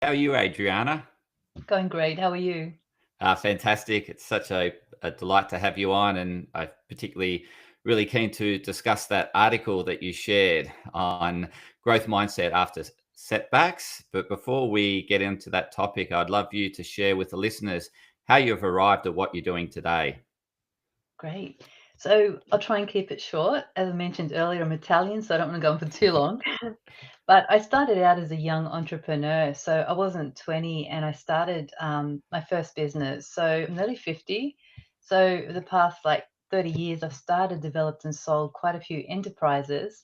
How are you, Adriana? Going great. How are you? Fantastic. It's such a delight to have you on, and I particularly really keen to discuss that article that you shared on growth mindset after setbacks. But before we get into that topic, I'd love you to share with the listeners how you've arrived at what you're doing today. Great. So I'll try and keep it short. As I mentioned earlier, I'm Italian, so I don't want to go on for too long. But I started out as a young entrepreneur. So I wasn't 20 and I started my first business. So I'm nearly 50. So the past 30 years, I've started, developed, and sold quite a few enterprises.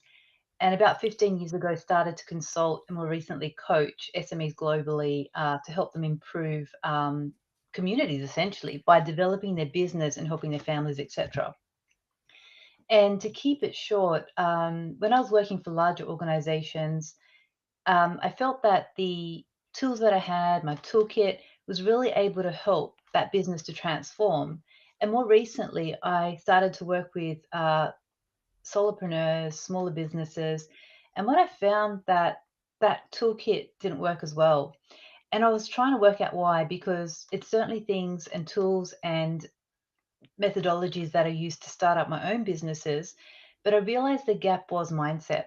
And about 15 years ago, started to consult and more recently coach SMEs globally to help them improve communities essentially by developing their business and helping their families, etc. And to keep it short, when I was working for larger organizations, I felt that the tools that I had, my toolkit, was really able to help that business to transform. And more recently, I started to work with solopreneurs, smaller businesses. And what I found that toolkit didn't work as well. And I was trying to work out why, because it's certainly things and tools and methodologies that I used to start up my own businesses. But I realized the gap was mindset.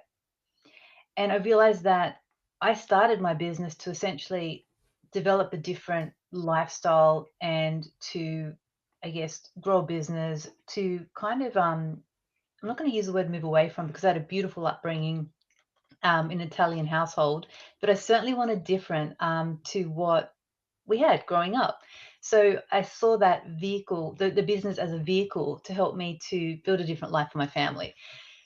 And I realized that I started my business to essentially develop a different lifestyle and to, I guess, grow a business to kind of I'm not going to use the word move away from because I had a beautiful upbringing in an Italian household, but I certainly wanted different to what we had growing up. So I saw that vehicle, the business as a vehicle to help me to build a different life for my family.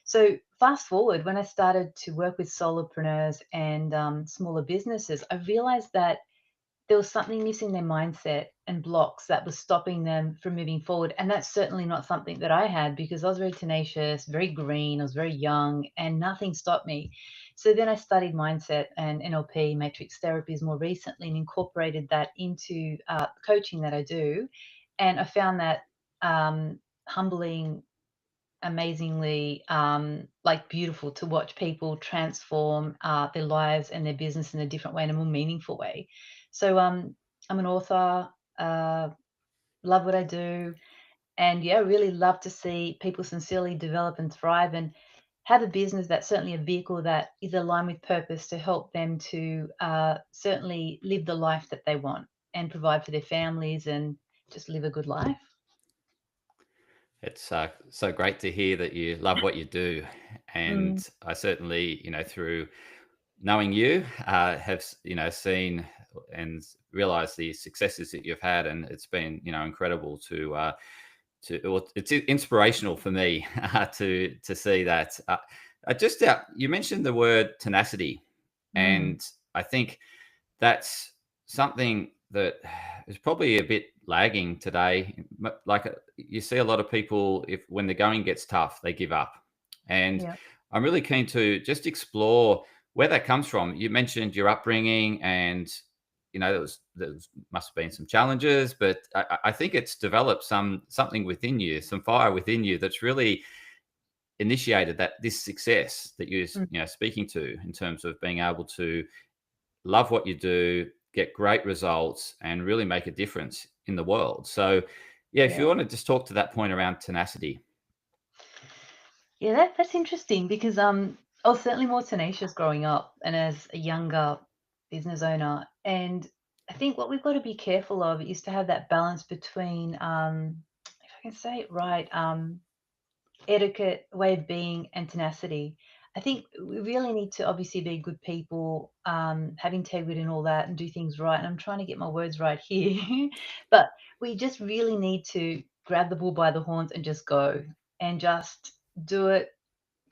So fast forward, when I started to work with solopreneurs and smaller businesses, I realized that there was something missing in their mindset and blocks that was stopping them from moving forward. And that's certainly not something that I had because I was very tenacious, very green, I was very young, and nothing stopped me. So then I studied mindset and NLP, matrix therapies more recently, and incorporated that into coaching that I do. And I found that humbling, amazingly beautiful to watch people transform their lives and their business in a different way, in a more meaningful way. So I'm an author, uh, love what I do, and yeah, really love to see people sincerely develop and thrive and have a business that's certainly a vehicle that is aligned with purpose to help them to certainly live the life that they want and provide for their families and just live a good life. It's so great to hear that you love what you do, Mm, and I certainly, through knowing you, have seen and realized the successes that you've had, and it's been incredible well, it's inspirational for me to see that. You mentioned the word tenacity, mm, and I think that's something that is probably a bit lagging today. Like you see a lot of people, if when the going gets tough, they give up. And yeah. I'm really keen to just explore where that comes from. You mentioned your upbringing, and there must have been some challenges, but I think it's developed something within you, some fire within you that's really initiated that this success that you're Mm, speaking to in terms of being able to love what you do, get great results, and really make a difference in the world. So, yeah, if yeah. you want to just talk to that point around tenacity. Yeah, that's interesting because I was certainly more tenacious growing up and as a younger business owner. And I think what we've got to be careful of is to have that balance between, if I can say it right, etiquette, way of being, and tenacity. I think we really need to obviously be good people, have integrity and all that, and do things right. And I'm trying to get my words right here, but we just really need to grab the bull by the horns and just go and just do it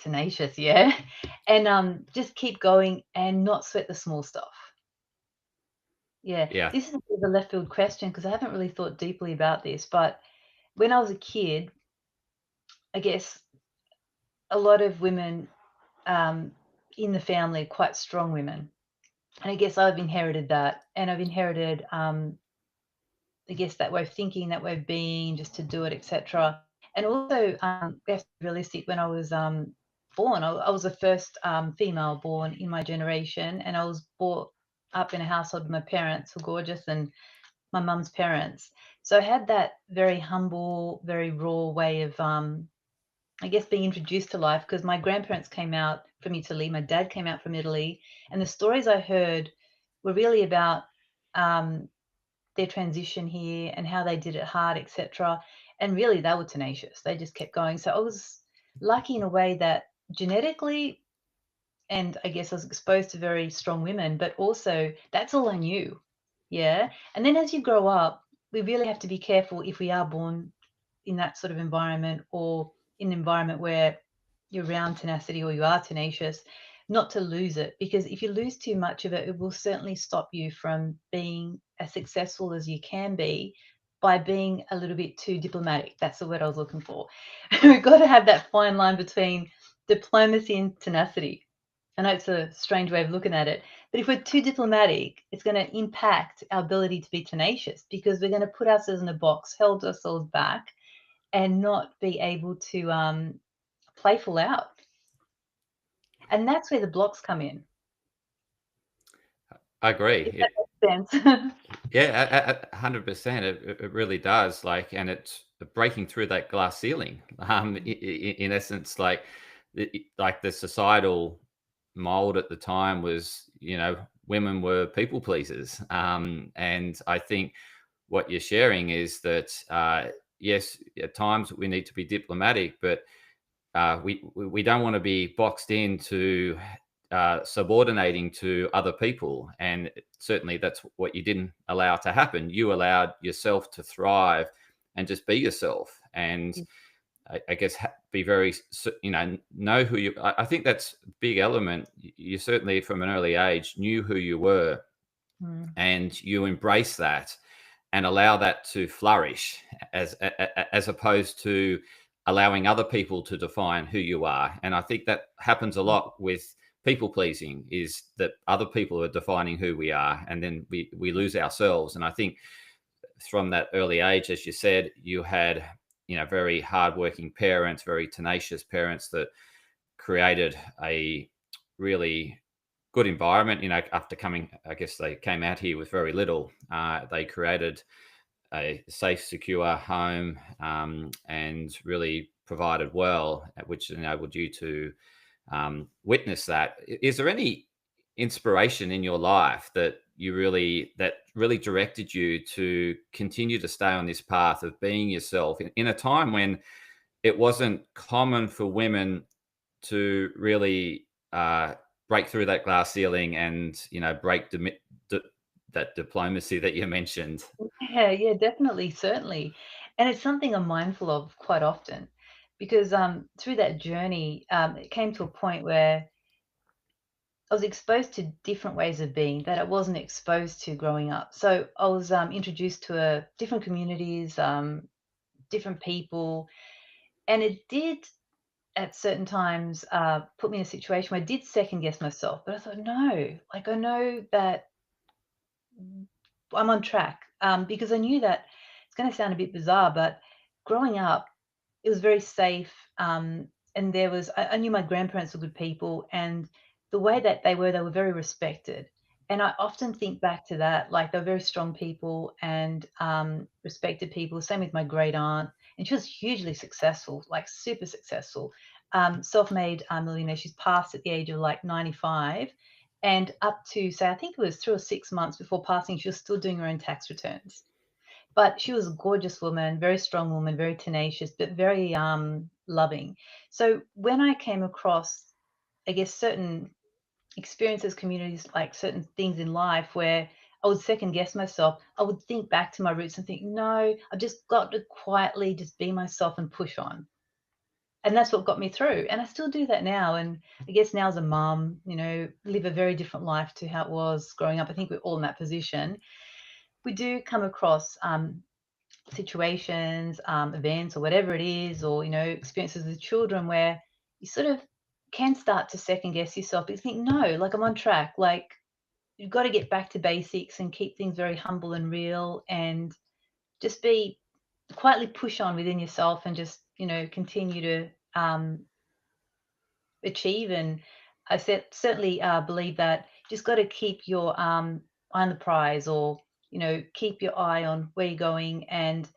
tenacious, yeah, and just keep going and not sweat the small stuff. Yeah, Yeah. this is a bit of a left field question because I haven't really thought deeply about this, but when I was a kid, I guess a lot of women um, in the family are quite strong women. And I guess I've inherited that. And I've inherited, I guess, that way of thinking, that way of being, just to do it, etc. And also, we have to be realistic. When I was born, I was the first female born in my generation, and I was up in a household with my parents who are gorgeous and my mum's parents. So I had that very humble, very raw way of, I guess, being introduced to life because my grandparents came out from Italy. My dad came out from Italy. And the stories I heard were really about um, their transition here and how they did it hard, etc. And really, they were tenacious. They just kept going. So I was lucky in a way that genetically, and I guess I was exposed to very strong women, but also that's all I knew. Yeah. And then as you grow up, we really have to be careful if we are born in that sort of environment or in an environment where you're around tenacity or you are tenacious, not to lose it. Because if you lose too much of it, it will certainly stop you from being as successful as you can be by being a little bit too diplomatic. That's the word I was looking for. We've got to have that fine line between diplomacy and tenacity. I know it's a strange way of looking at it, but if we're too diplomatic, it's going to impact our ability to be tenacious because we're going to put ourselves in a box, hold ourselves back, and not be able to play full out. And that's where the blocks come in, I agree. if that makes sense. Yeah, 100%. It really does. Like, and it's breaking through that glass ceiling. In essence, like, like the societal mold at the time was, women were people pleasers. And I think what you're sharing is that, yes, at times we need to be diplomatic, but we don't want to be boxed into subordinating to other people, and certainly that's what you didn't allow to happen. You allowed yourself to thrive and just be yourself, and I guess be very know who you. I think that's a big element. You certainly from an early age knew who you were, Mm, and you embrace that and allow that to flourish as opposed to allowing other people to define who you are. And I think that happens a lot with people pleasing, is that other people are defining who we are, and then we lose ourselves. And I think from that early age, as you said, you had very hardworking parents, very tenacious parents that created a really good environment. After coming, I guess they came out here with very little. They created a safe, secure home, and really provided well, which enabled you to witness that. Is there any inspiration in your life that really directed you to continue to stay on this path of being yourself in a time when it wasn't common for women to really break through that glass ceiling and break that diplomacy that you mentioned? yeah, yeah, definitely, certainly. And it's something I'm mindful of quite often because through that journey, it came to a point where I was exposed to different ways of being that I wasn't exposed to growing up. So I was introduced to different communities, different people, and it did at certain times put me in a situation where I did second guess myself. But I thought, no, like I know that I'm on track because I knew that it's going to sound a bit bizarre, but growing up, it was very safe. And I knew my grandparents were good people, and the way that they were very respected. And I often think back to that, like they were very strong people and respected people. Same with my great aunt, and she was hugely successful, like super successful, self-made millionaire. She's passed at the age of like 95, and up to say, I think it was 3 or 6 months before passing, she was still doing her own tax returns. But she was a gorgeous woman, very strong woman, very tenacious, but very loving. So when I came across, I guess, certain experiences, communities, like certain things in life where I would second guess myself, I would think back to my roots and think, no, I've just got to quietly just be myself and push on. And that's what got me through. And I still do that now. And I guess now as a mum, live a very different life to how it was growing up. I think we're all in that position. We do come across situations, events, or whatever it is, or experiences with children where you sort of can start to second guess yourself. You think, no, like I'm on track. Like you've got to get back to basics and keep things very humble and real, and just be quietly push on within yourself, and just continue to achieve. And I certainly believe that just got to keep your eye on the prize, or keep your eye on where you're going, and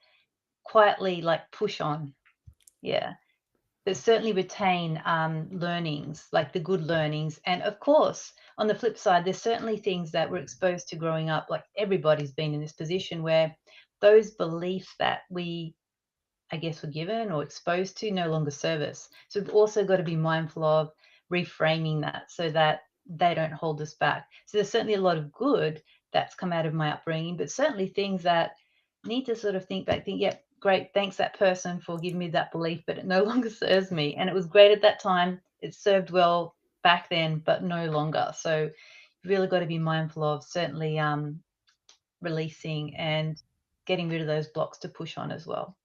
quietly like push on. Yeah. But certainly retain learnings, like the good learnings. And of course, on the flip side, there's certainly things that we're exposed to growing up. Like everybody's been in this position where those beliefs that we, I guess, were given or exposed to no longer serve us. So we've also got to be mindful of reframing that so that they don't hold us back. So there's certainly a lot of good that's come out of my upbringing, but certainly things that need to sort of think back, think, yep, great, thanks that person for giving me that belief, but it no longer serves me. And it was great at that time. It served well back then, but no longer. So you've really got to be mindful of certainly releasing and getting rid of those blocks to push on as well.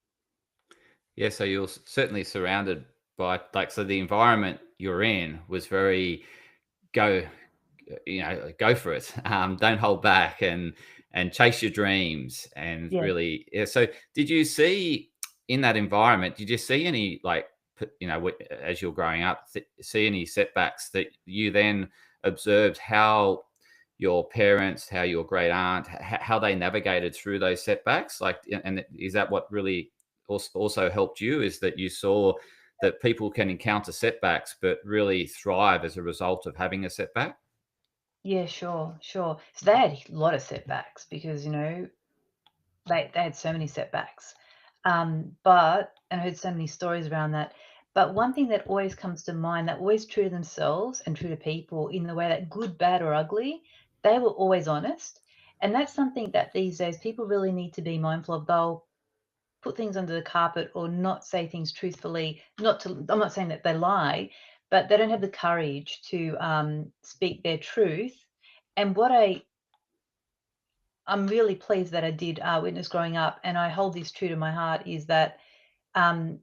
Yeah, so you're certainly surrounded by, like, so the environment you're in was very go, go for it. Don't hold back, and chase your dreams, and Yeah. really, yeah. So did you see in that environment? Did you see any, like, as you're growing up, see any setbacks that you then observed how your parents, how your great aunt, how they navigated through those setbacks? Like, and is that what really also helped you? Is that you saw that people can encounter setbacks but really thrive as a result of having a setback? Yeah, sure, sure. So they had a lot of setbacks because, they had so many setbacks. But and I heard so many stories around that. But one thing that always comes to mind, that always true to themselves and true to people in the way that good, bad, or ugly, they were always honest. And that's something that these days people really need to be mindful of. They'll put things under the carpet or not say things truthfully. Not to, I'm not saying that they lie, but they don't have the courage to speak their truth. And what I'm really pleased that I did witness growing up, and I hold this true to my heart, is that um,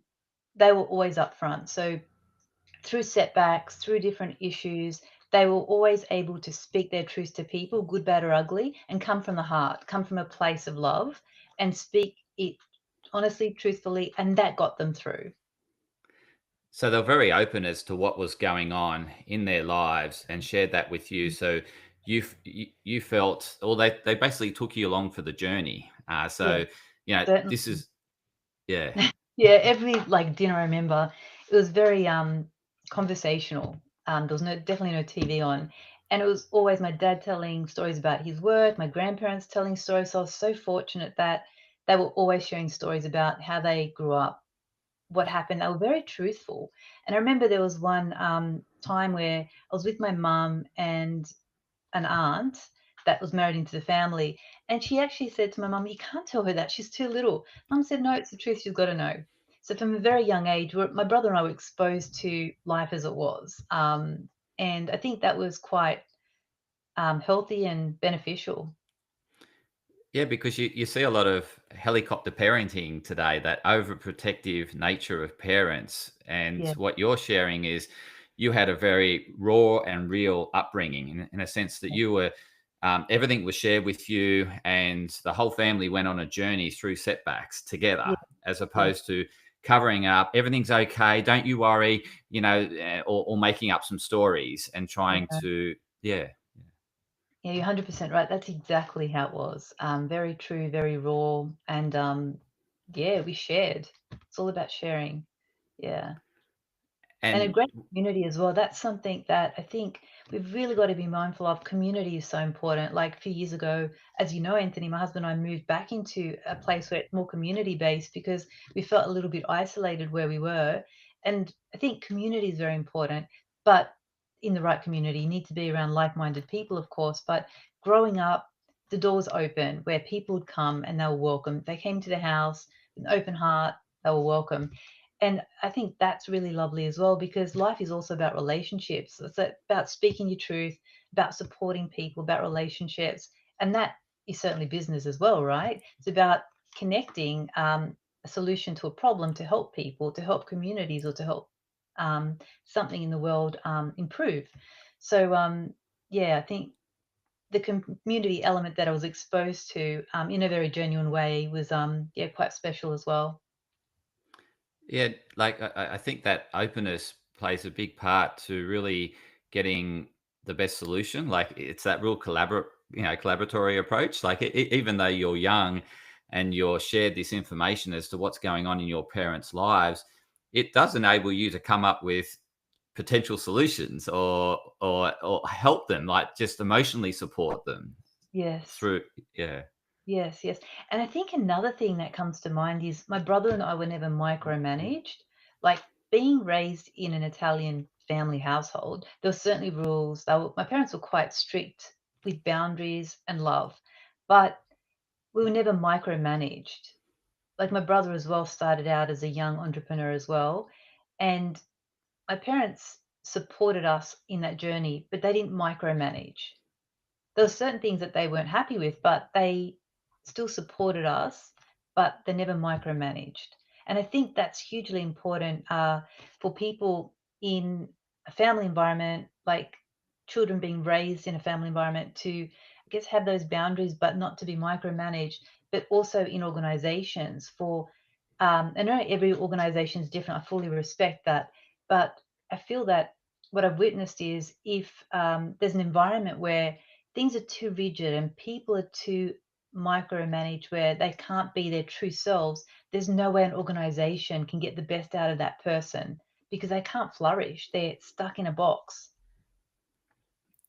they were always upfront. So through setbacks, through different issues, they were always able to speak their truth to people, good, bad, or ugly, and come from the heart, come from a place of love, and speak it honestly, truthfully, and that got them through. So they're very open as to what was going on in their lives and shared that with you. Mm. So you felt, or they basically took you along for the journey. Yeah, So certainly. this is, yeah. Yeah, every like dinner I remember, it was very conversational. There was definitely no TV on. And it was always my dad telling stories about his work, my grandparents telling stories. So I was so fortunate that they were always sharing stories about how they grew up, what happened. They were very truthful. And I remember there was one time where I was with my mum and an aunt that was married into the family. And she actually said to my mum, "You can't tell her that. She's too little." Mum said, "No, it's the truth. She's got to know." So from a very young age, my brother and I were exposed to life as it was. And I think that was quite healthy and beneficial. Yeah, because you see a lot of helicopter parenting today, that overprotective nature of parents. And Yeah, what you're sharing is you had a very raw and real upbringing, in a sense that you were, everything was shared with you, and the whole family went on a journey through setbacks together, yeah, as yeah, opposed to covering up, everything's okay, don't you worry, or making up some stories and trying yeah. to, yeah. Yeah, you're 100% right. That's exactly how it was. Very true, very raw. And yeah, we shared. It's all about sharing. Yeah. And a And great community as well. That's something that I think we've really got to be mindful of. Community is so important. Like a few years ago, as you know, Anthony, my husband and I moved back into a place where it's more community based because we felt a little bit isolated where we were. And I think community is very important, but in the right community, you need to be around like minded people, of course. But growing up, the doors open where people would come and they were welcome. They came to the house with an open heart, they were welcome. And I think that's really lovely as well because life is also about relationships. It's about speaking your truth, about supporting people, about relationships. And that is certainly business as well, right? It's about connecting a solution to a problem to help people, to help communities, or to help something in the world improve. So, yeah, I think the community element that I was exposed to in a very genuine way was, yeah, quite special as well. yeah, like I think that openness plays a big part to really getting the best solution. Like it's that real collaboratory approach. Like even though you're young and you're shared this information as to what's going on in your parents' lives, it does enable you to come up with potential solutions or help them, like just emotionally support them Yes. through. Yeah. Yes, yes. And I think another thing that comes to mind is my brother and I were never micromanaged. Like being raised in an Italian family household, there were certainly rules. My parents were quite strict with boundaries and love, but we were never micromanaged. Like my brother as well started out as a young entrepreneur as well. And my parents supported us in that journey, but they didn't micromanage. There were certain things that they weren't happy with, but they still supported us, but they never micromanaged. And I think that's hugely important for people in a family environment, like children being raised in a family environment, to, I guess, have those boundaries, but not to be micromanaged, but also in organizations for, I know every organization is different. I fully respect that. But I feel that what I've witnessed is if there's an environment where things are too rigid and people are too micromanaged where they can't be their true selves, there's no way an organization can get the best out of that person because they can't flourish. They're stuck in a box.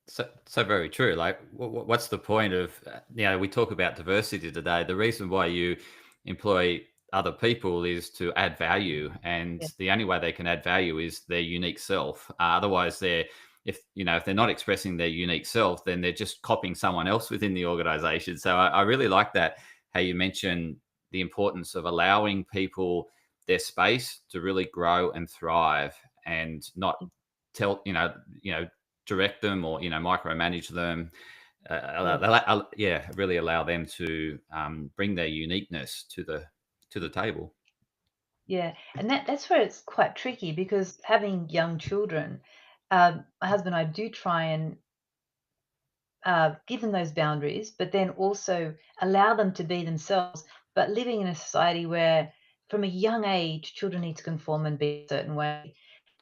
So very true. Like, what's the point of we talk about diversity today. The reason why you employ other people is to add value, and Yeah, the only way they can add value is their unique self. Otherwise, if they're not expressing their unique self, then they're just copying someone else within the organization. So I really like that how you mentioned the importance of allowing people their space to really grow and thrive, and not tell direct them or micromanage them. yeah, Really allow them to bring their uniqueness to the table. yeah. And that's where it's quite tricky because having young children, my husband and I do try and give them those boundaries, but then also allow them to be themselves. But living in a society where, from a young age, children need to conform and be a certain way,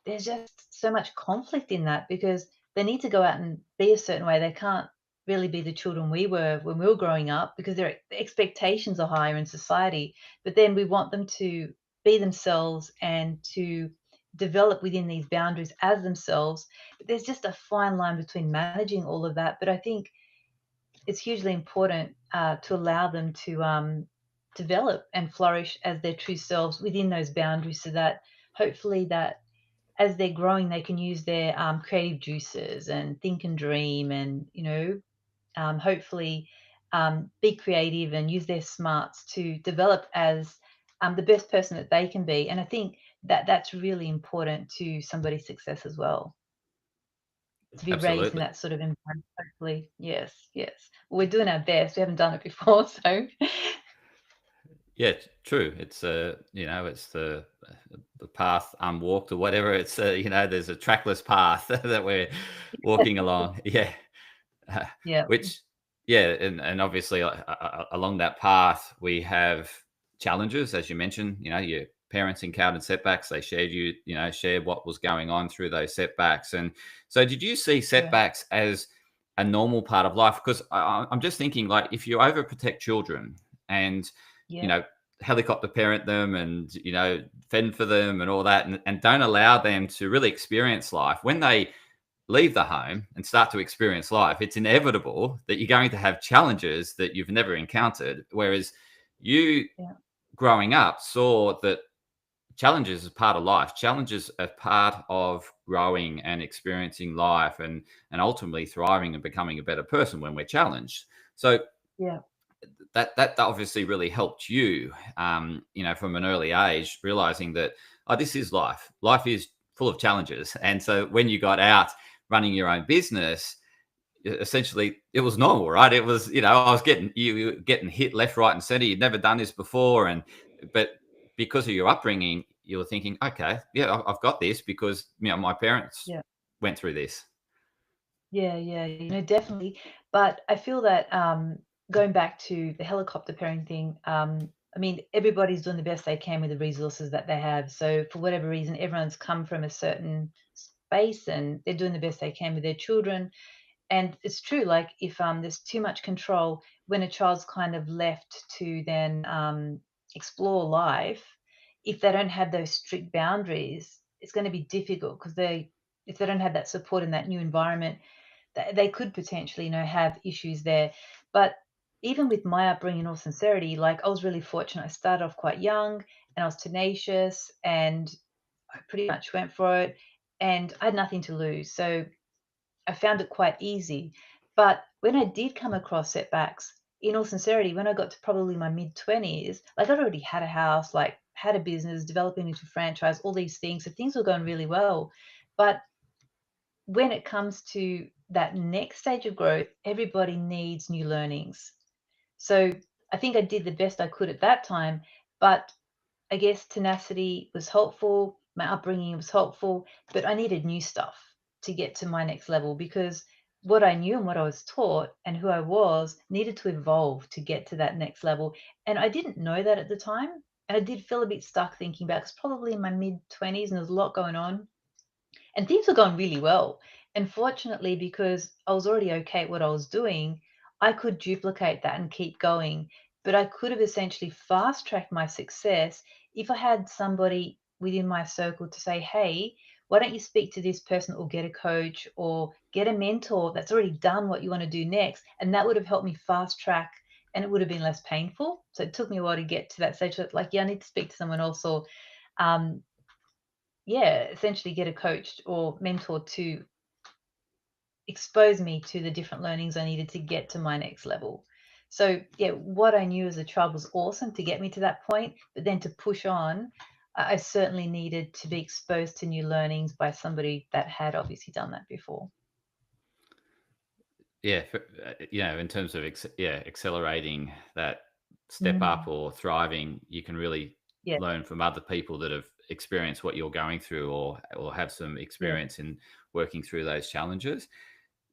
there's just so much conflict in that because they need to go out and be a certain way. They can't really be the children we were when we were growing up because their expectations are higher in society. But then we want them to be themselves and to develop within these boundaries as themselves. But there's just a fine line between managing all of that. But I think it's hugely important to allow them to develop and flourish as their true selves within those boundaries so that hopefully that as they're growing, they can use their creative juices and think and dream and, hopefully be creative and use their smarts to develop as the best person that they can be. And I think that that's really important to somebody's success as well, to be raised in Absolutely. that sort of environment, hopefully. Yes, yes. Well, we're doing our best. We haven't done it before, so Yeah, true. It's it's the path unwalked or whatever. It's there's a trackless path that we're walking along. Yeah. yeah, Which, yeah, and obviously along that path we have challenges, as you mentioned. Your parents encountered setbacks. They shared what was going on through those setbacks. And so, did you see yeah, setbacks as a normal part of life? Because I'm just thinking, like, if you overprotect children and you yeah, know helicopter parent them and fend for them and all that, and don't allow them to really experience life when they leave the home and start to experience life, it's inevitable that you're going to have challenges that you've never encountered. Whereas you yeah, growing up saw that challenges is part of life. Challenges are part of growing and experiencing life and ultimately thriving and becoming a better person when we're challenged. So yeah, that obviously really helped you, from an early age, realizing that, oh, this is life. Life is full of challenges. And so when you got out running your own business, essentially it was normal, right? It was, I was you were getting hit left, right, and center. You'd never done this before. But because of your upbringing, you were thinking, okay, yeah, I've got this because, my parents yeah. went through this. Yeah, yeah, definitely. But I feel that going back to the helicopter pairing thing, I mean, everybody's doing the best they can with the resources that they have. So for whatever reason, everyone's come from a certain space and they're doing the best they can with their children. And it's true, like if there's too much control when a child's kind of left to then explore life, if they don't have those strict boundaries, it's going to be difficult because if they don't have that support in that new environment, they could potentially, have issues there. But even with my upbringing, in all sincerity, like I was really fortunate. I started off quite young and I was tenacious and I pretty much went for it and I had nothing to lose. So I found it quite easy. But when I did come across setbacks, in all sincerity, when I got to probably my mid 20s, like I'd already had a house, like had a business, developing into franchise, all these things. So things were going really well. But when it comes to that next stage of growth, everybody needs new learnings. So I think I did the best I could at that time, but I guess tenacity was helpful, my upbringing was helpful, but I needed new stuff to get to my next level because what I knew and what I was taught and who I was needed to evolve to get to that next level. And I didn't know that at the time. And I did feel a bit stuck thinking about because probably in my mid 20s and there's a lot going on and things were going really well. And fortunately, because I was already okay at what I was doing, I could duplicate that and keep going. But I could have essentially fast tracked my success if I had somebody within my circle to say, hey, why don't you speak to this person or get a coach or get a mentor that's already done what you want to do next? And that would have helped me fast track and it would have been less painful. So it took me a while to get to that stage. Like, yeah, I need to speak to someone else or um, yeah, essentially get a coach or mentor to expose me to the different learnings I needed to get to my next level. So, yeah, what I knew as a child was awesome to get me to that point, but then to push on, I certainly needed to be exposed to new learnings by somebody that had obviously done that before. Yeah, in terms of accelerating that step up Mm, or thriving, you can really yeah, learn from other people that have experienced what you're going through, or have some yeah, experience in working through those challenges.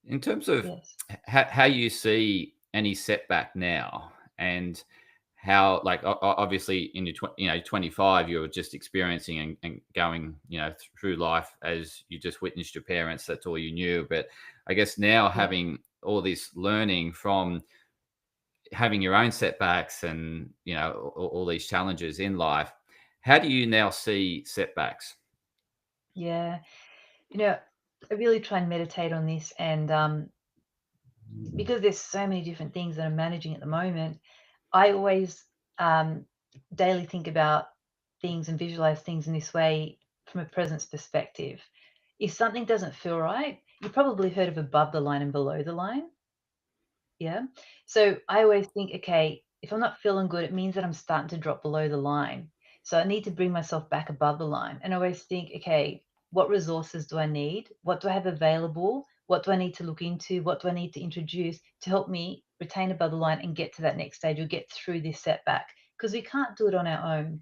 In terms of yes, how you see any setback now, and how, like, obviously in your 25, you're just experiencing and going, through life as you just witnessed your parents. That's all you knew. But I guess now, yeah, having all this learning from having your own setbacks and all these challenges in life, how do you now see setbacks? yeah. You know, I really try and meditate on this, and because there's so many different things that I'm managing at the moment, I always um, daily think about things and visualize things in this way from a presence perspective. If something doesn't feel right, you probably heard of above the line and below the line. Yeah. So I always think, okay, if I'm not feeling good, it means that I'm starting to drop below the line. So I need to bring myself back above the line. And I always think, okay, what resources do I need? What do I have available? What do I need to look into? What do I need to introduce to help me retain above the line and get to that next stage or get through this setback? Because we can't do it on our own.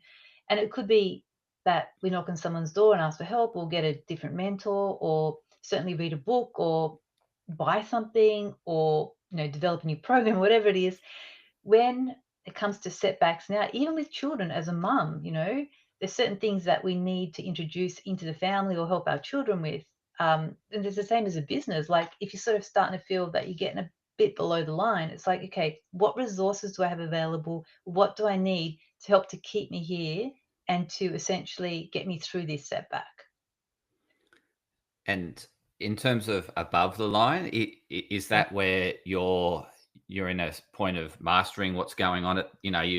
And it could be that we knock on someone's door and ask for help or get a different mentor or certainly read a book or buy something or develop a new program, whatever it is. When it comes to setbacks now, even with children as a mum, there's certain things that we need to introduce into the family or help our children with. And it's the same as a business. Like if you're sort of starting to feel that you're getting a bit below the line, it's like, okay, what resources do I have available? What do I need to help to keep me here and to essentially get me through this setback? And in terms of above the line, is Yeah. that where you're in a point of mastering what's going on? You're on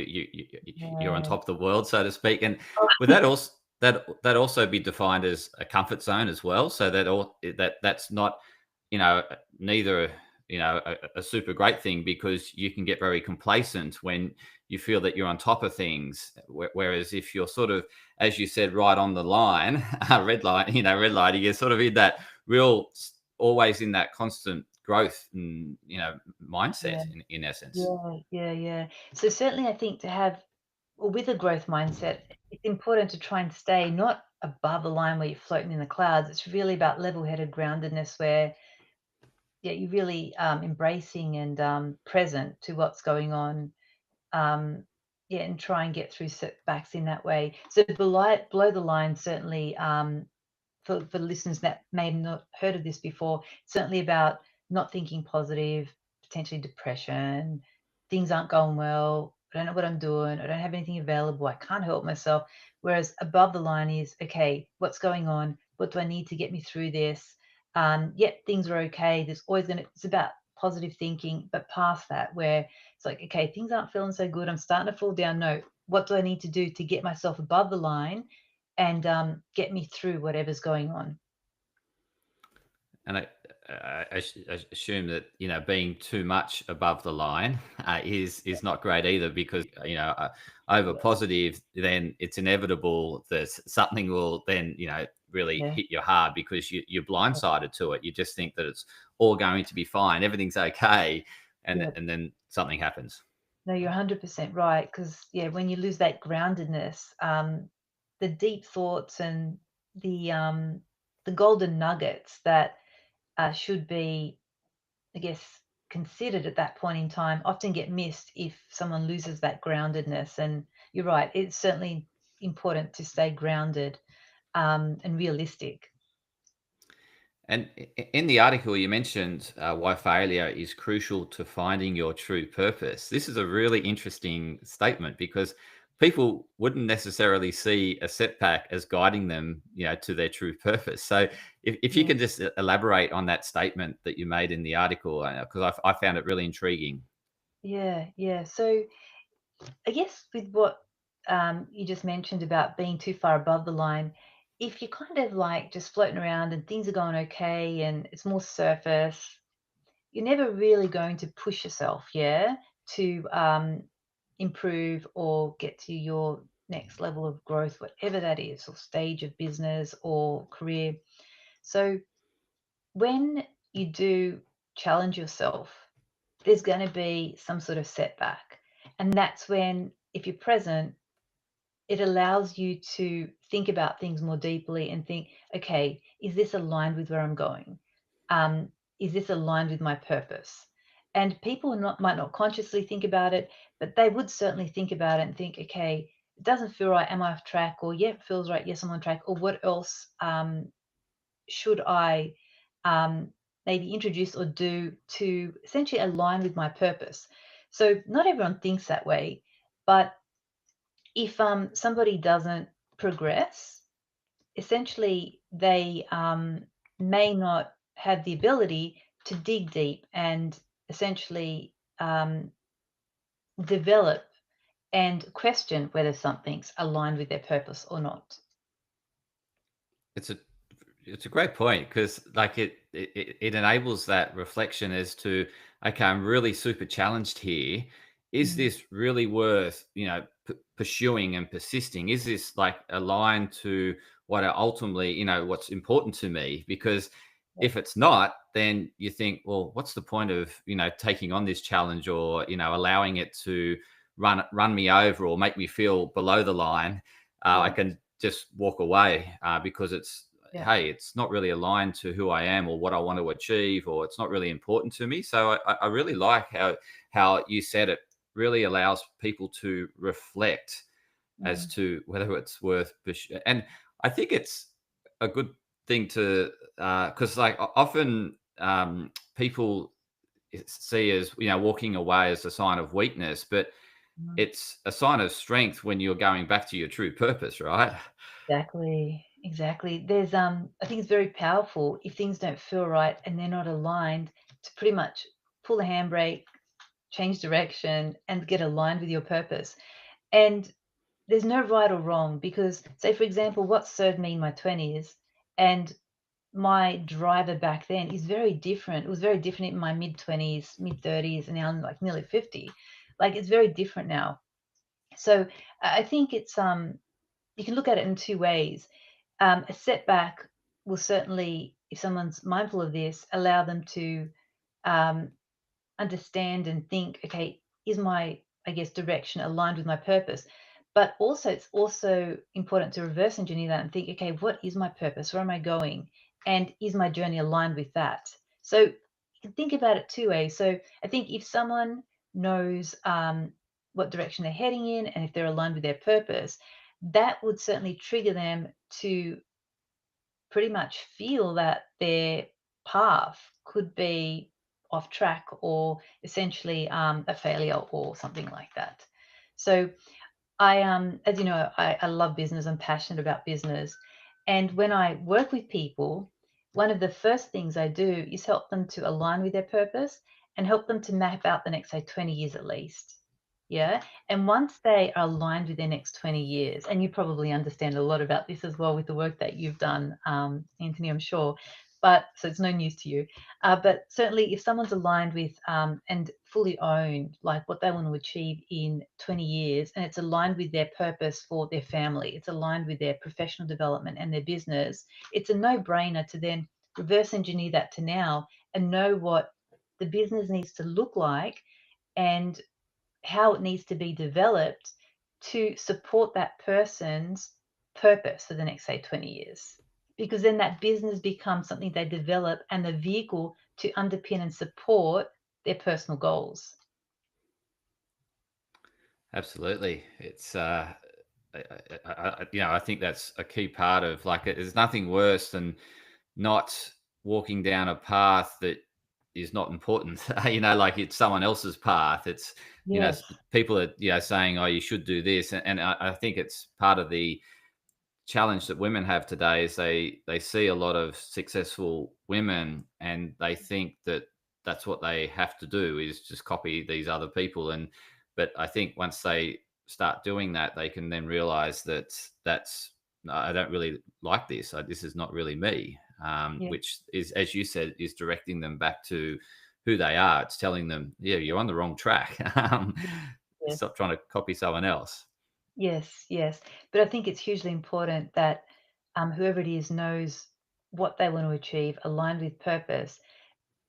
Yeah. top of the world, so to speak. And Oh, would that also be defined as a comfort zone as well? So that's not, neither a super great thing, because you can get very complacent when you feel that you're on top of things. Whereas if you're sort of, as you said, right on the line, red line, redlining, you're sort of in that always in that constant growth and mindset yeah. in essence. Yeah, yeah, yeah. So certainly I think to have well, with a growth mindset, it's important to try and stay not above the line where you're floating in the clouds. It's really about level-headed groundedness where yeah, you're really embracing and present to what's going on. Yeah, and try and get through setbacks in that way. So below the line, certainly for listeners that may have not heard of this before, certainly about not thinking positive, potentially depression, things aren't going well, I don't know what I'm doing, I don't have anything available, I can't help myself. Whereas above the line is, okay, what's going on? What do I need to get me through this? Yep, things are okay. There's always going to, it's about positive thinking, but past that, where it's like, okay, things aren't feeling so good. I'm starting to fall down. No, what do I need to do to get myself above the line and get me through whatever's going on? And I assume that being too much above the line is not great either, because over Yeah, positive, then it's inevitable that something will then really yeah, hit you hard, because you're blindsided to it. You just think that it's all going to be fine, everything's okay, and yeah. and then something happens. No, you're 100% right. Because yeah, when you lose that groundedness, the deep thoughts and the golden nuggets that should be, I guess, considered at that point in time often get missed if someone loses that groundedness. And you're right, it's certainly important to stay grounded and realistic. And in the article, you mentioned why failure is crucial to finding your true purpose. This is a really interesting statement, because people wouldn't necessarily see a setback as guiding them, to their true purpose. So, if you Yeah, can just elaborate on that statement that you made in the article, because I found it really intriguing. yeah, yeah. So I guess with what you just mentioned about being too far above the line, if you're kind of like just floating around and things are going okay and it's more surface, you're never really going to push yourself, yeah, to improve or get to your next level of growth, whatever that is, or stage of business or career. So when you do challenge yourself, there's going to be some sort of setback. And that's when, if you're present, it allows you to think about things more deeply and think, okay, is this aligned with where I'm going? Um, is this aligned with my purpose? And people might not consciously think about it, but they would certainly think about it and think, okay, it doesn't feel right. Am I off track? Or, yeah, it feels right. Yes, I'm on track. Or what else should I maybe introduce or do to essentially align with my purpose? So, not everyone thinks that way, but if somebody doesn't progress, essentially they may not have the ability to dig deep and essentially develop and question whether something's aligned with their purpose or not. It's a it's a great point, because like it enables that reflection as to, okay, I'm really super challenged here. Is Mm, this really worth pursuing and persisting? Is this like aligned to what are ultimately what's important to me? Because yeah, if it's not, then you think, well, what's the point of taking on this challenge, or allowing it to run me over or make me feel below the line? I yeah, can just walk away, because it's, yeah, hey, it's not really aligned to who I am or what I want to achieve, or it's not really important to me. So I really like how you said it really allows people to reflect as mm, to whether it's worth and I think it's a good thing to, because like often people see as walking away as a sign of weakness, but mm. it's a sign of strength when you're going back to your true purpose, right? Exactly, exactly. There's I think it's very powerful if things don't feel right and they're not aligned to pretty much pull the handbrake, change direction, and get aligned with your purpose. And there's no right or wrong because, say, for example, what served me in my 20s and my driver back then is very different. It was very different in my mid 20s, mid 30s, and now I'm like nearly 50. Like it's very different now. So I think it's you can look at it in two ways. A setback will certainly, if someone's mindful of this, allow them to um, understand and think, okay, is my, I guess, direction aligned with my purpose? But also, it's also important to reverse engineer that and think, okay, what is my purpose? Where am I going? And is my journey aligned with that? So you can think about it two ways. So I think if someone knows what direction they're heading in and if they're aligned with their purpose, that would certainly trigger them to pretty much feel that their path could be off track or essentially a failure or something like that. So as you know, I love business. I'm passionate about business. And when I work with people, one of the first things I do is help them to align with their purpose and help them to map out the next, say, 20 years at least. Yeah. And once they are aligned with their next 20 years, and you probably understand a lot about this as well with the work that you've done, Anthony, I'm sure. But so it's no news to you. But certainly, if someone's aligned with and fully owned like what they want to achieve in 20 years, and it's aligned with their purpose for their family, it's aligned with their professional development and their business, it's a no brainer to then reverse engineer that to now and know what the business needs to look like and how it needs to be developed to support that person's purpose for the next, say, 20 years. Because then that business becomes something they develop and the vehicle to underpin and support their personal goals. Absolutely. It's I think that's a key part of, like, there's nothing worse than not walking down a path that is not important. Like it's someone else's path. It's Yes, people are saying, oh, you should do this, and I think it's part of the challenge that women have today is they see a lot of successful women and they think that that's what they have to do is just copy these other people. And but I think once they start doing that, they can then realize that that's no, I don't really like this. This is not really me. yeah, Which is, as you said, is directing them back to who they are. It's telling them, yeah, you're on the wrong track. yes, Stop trying to copy someone else. yes, yes. But I think it's hugely important that whoever it is knows what they want to achieve, aligned with purpose,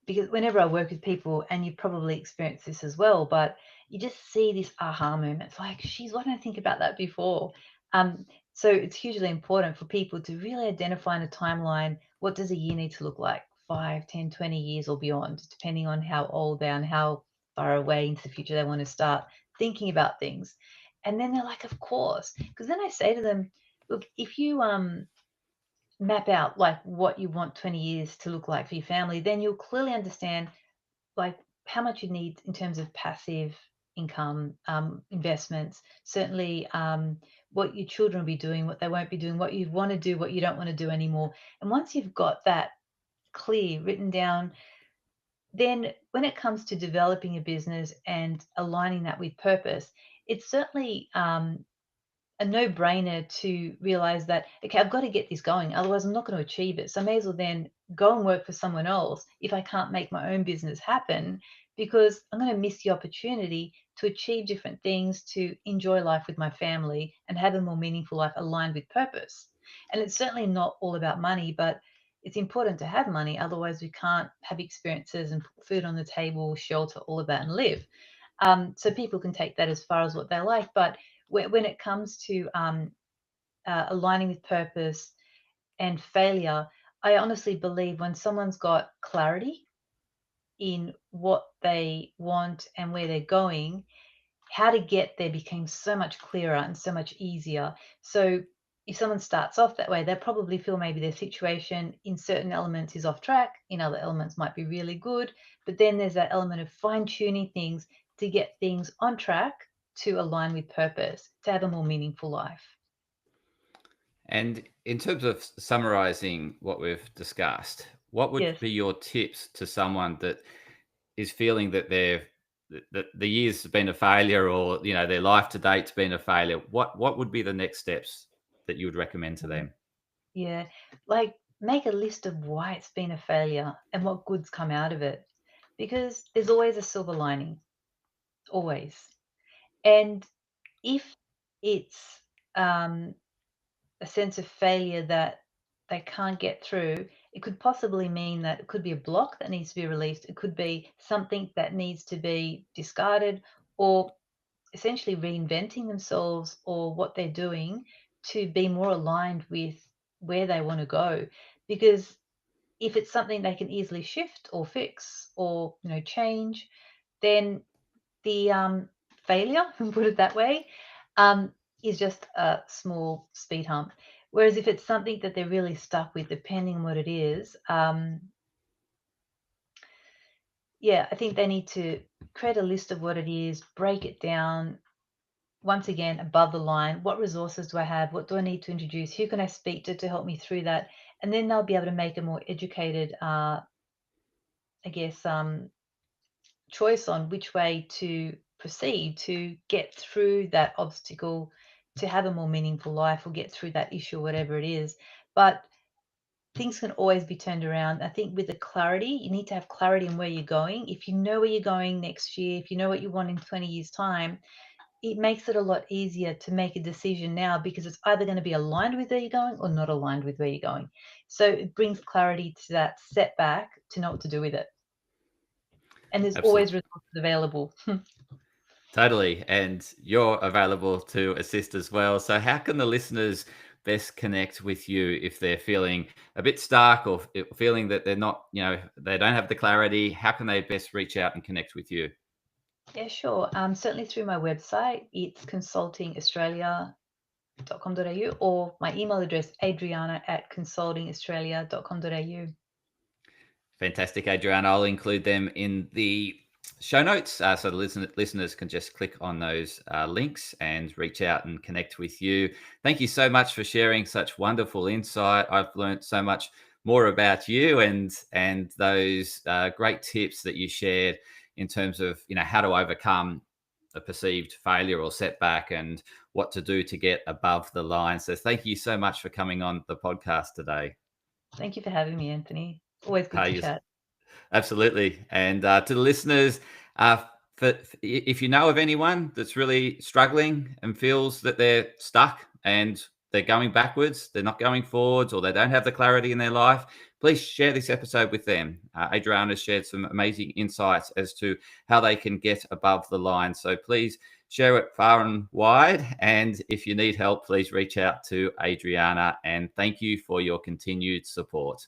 because whenever I work with people, and you've probably experienced this as well, but you just see this aha moments like, geez, why didn't I think about that before? Um, so it's hugely important for people to really identify in a timeline what does a year need to look like, 5, 10, 20 years or beyond, depending on how old they are and how far away into the future they want to start thinking about things. And then they're like, of course, because then I say to them, look, if you map out like what you want 20 years to look like for your family, then you'll clearly understand like how much you need in terms of passive income, investments, certainly what your children will be doing, what they won't be doing, what you want to do, what you don't want to do anymore. And once you've got that clear, written down, then when it comes to developing a business and aligning that with purpose, it's certainly a no-brainer to realize that, okay, I've got to get this going, otherwise I'm not going to achieve it. So I may as well then go and work for someone else if I can't make my own business happen, because I'm going to miss the opportunity to achieve different things, to enjoy life with my family and have a more meaningful life aligned with purpose. And it's certainly not all about money, but it's important to have money. Otherwise, we can't have experiences and put food on the table, shelter, all of that, and live. So people can take that as far as what they like. But when it comes to aligning with purpose and failure, I honestly believe when someone's got clarity in what they want and where they're going, how to get there became so much clearer and so much easier. So if someone starts off that way, they probably feel maybe their situation in certain elements is off track, in other elements might be really good. But then there's that element of fine tuning things to get things on track to align with purpose, to have a more meaningful life. And in terms of summarizing what we've discussed, what would Yes. be your tips to someone that is feeling that that the year's been a failure, or their life to date's been a failure? What would be the next steps that you would recommend to Mm. them? Yeah. Like make a list of why it's been a failure and what goods come out of it. Because there's always a silver lining, always. And if it's a sense of failure that they can't get through, it could possibly mean that it could be a block that needs to be released. It could be something that needs to be discarded, or essentially reinventing themselves or what they're doing to be more aligned with where they want to go. Because if it's something they can easily shift or fix or change, then the failure, put it that way, um, is just a small speed hump. Whereas if it's something that they're really stuck with, depending on what it is, yeah, I think they need to create a list of what it is, break it down. Once again, above the line, what resources do I have? What do I need to introduce? Who can I speak to help me through that? And then they'll be able to make a more educated, I guess, choice on which way to proceed to get through that obstacle, to have a more meaningful life or get through that issue, whatever it is. But things can always be turned around. I think with the clarity, you need to have clarity in where you're going. If you know where you're going next year, if you know what you want in 20 years' time, it makes it a lot easier to make a decision now because it's either going to be aligned with where you're going or not aligned with where you're going. So it brings clarity to that setback to know what to do with it. And there's always Absolutely. resources available. Totally. And you're available to assist as well. So, how can the listeners best connect with you if they're feeling a bit stuck or feeling that they're not, they don't have the clarity? How can they best reach out and connect with you? Yeah, sure. Certainly through my website, it's consultingaustralia.com.au, or my email address, adriana@consultingaustralia.com.au. Fantastic, Adriana. I'll include them in the show notes so the listeners can just click on those links and reach out and connect with you. Thank you so much for sharing such wonderful insight. I've learned so much more about you and those great tips that you shared in terms of how to overcome a perceived failure or setback and what to do to get above the line. So thank you so much for coming on the podcast today. Thank you for having me, Anthony. Always good to You chat. Absolutely. And to the listeners, if you know of anyone that's really struggling and feels that they're stuck and they're going backwards, they're not going forwards, or they don't have the clarity in their life, please share this episode with them. Adriana has shared some amazing insights as to how they can get above the line. So please share it far and wide. And if you need help, please reach out to Adriana. And thank you for your continued support.